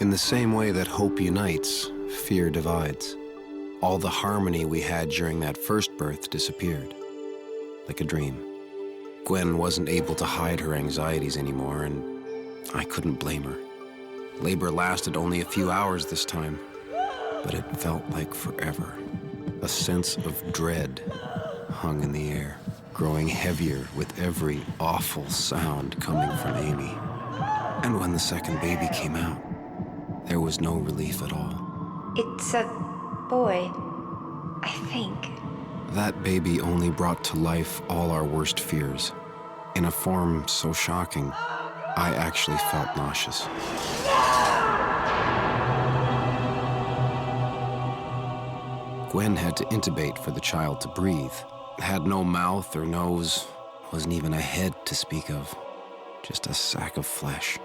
In the same way that hope unites, fear divides. All the harmony we had during that first birth disappeared, like a dream. Gwen wasn't able to hide her anxieties anymore, and I couldn't blame her. Labor lasted only a few hours this time, but it felt like forever. A sense of dread hung in the air, growing heavier with every awful sound coming from Amy. And when the second baby came out, there was no relief at all. It's a boy, I think. That baby only brought to life all our worst fears. In a form so shocking, I actually felt nauseous. Gwen had to intubate for the child to breathe. Had no mouth or nose, wasn't even a head to speak of. Just a sack of flesh,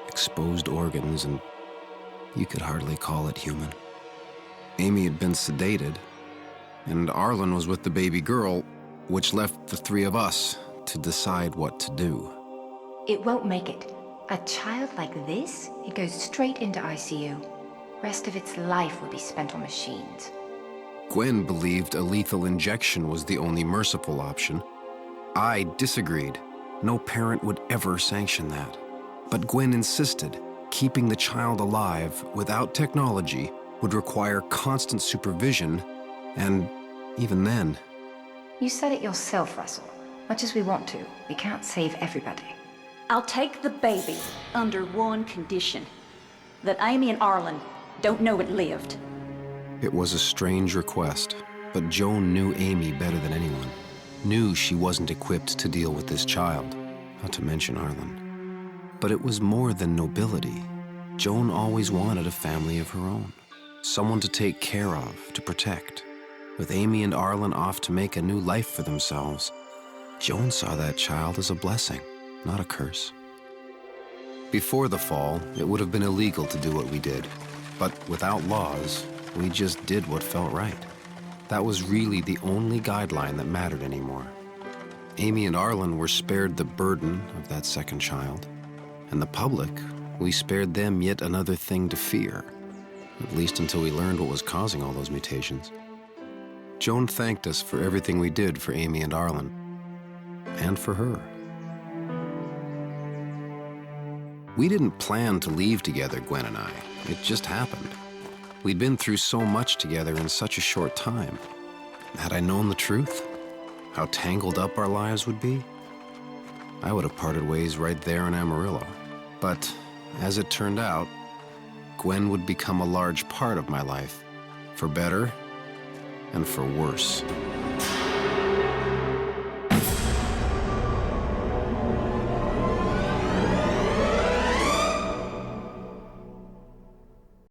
exposed organs, and you could hardly call it human. Amy had been sedated, and Arlen was with the baby girl, which left the three of us to decide what to do. It won't make it. A child like this, it goes straight into ICU. Rest of its life will be spent on machines. Gwen believed a lethal injection was the only merciful option. I disagreed. No parent would ever sanction that. But Gwen insisted keeping the child alive without technology would require constant supervision, and even then... You said it yourself, Russell. Much as we want to, we can't save everybody. I'll take the baby under one condition. That Amy and Arlen don't know it lived. It was a strange request, but Joan knew Amy better than anyone. Knew she wasn't equipped to deal with this child, not to mention Arlen. But it was more than nobility. Joan always wanted a family of her own. Someone to take care of, to protect. With Amy and Arlen off to make a new life for themselves, Joan saw that child as a blessing, not a curse. Before the fall, it would have been illegal to do what we did. But without laws, we just did what felt right. That was really the only guideline that mattered anymore. Amy and Arlen were spared the burden of that second child. And the public, we spared them yet another thing to fear. At least until we learned what was causing all those mutations. Joan thanked us for everything we did for Amy and Arlen. And for her. We didn't plan to leave together, Gwen and I. It just happened. We'd been through so much together in such a short time. Had I known the truth, how tangled up our lives would be, I would have parted ways right there in Amarillo. But as it turned out, Gwen would become a large part of my life, for better and for worse.